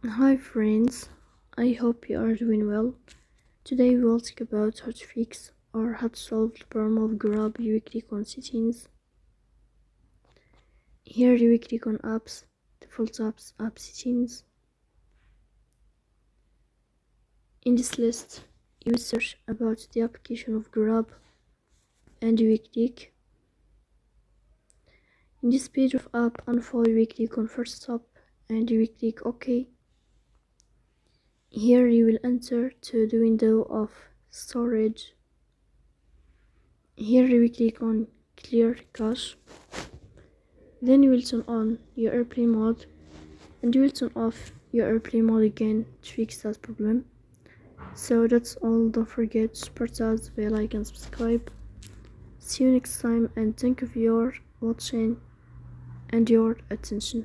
Hi friends, I hope you are doing well. Today we will talk about how to fix or how to solve the problem of Grab. You click on settings. Here you click on apps, default apps, app settings. In this list you will search about the application of Grab and you will click. In this page of app info you will click on first stop and you will click OK. Here you will enter to the window of storage. Here you will click on clear cache. Then you will turn on your airplane mode and you will turn off your airplane mode again to fix that problem. So that's all. Don't forget to support us via like and subscribe. See you next time and thank you for your watching and your attention.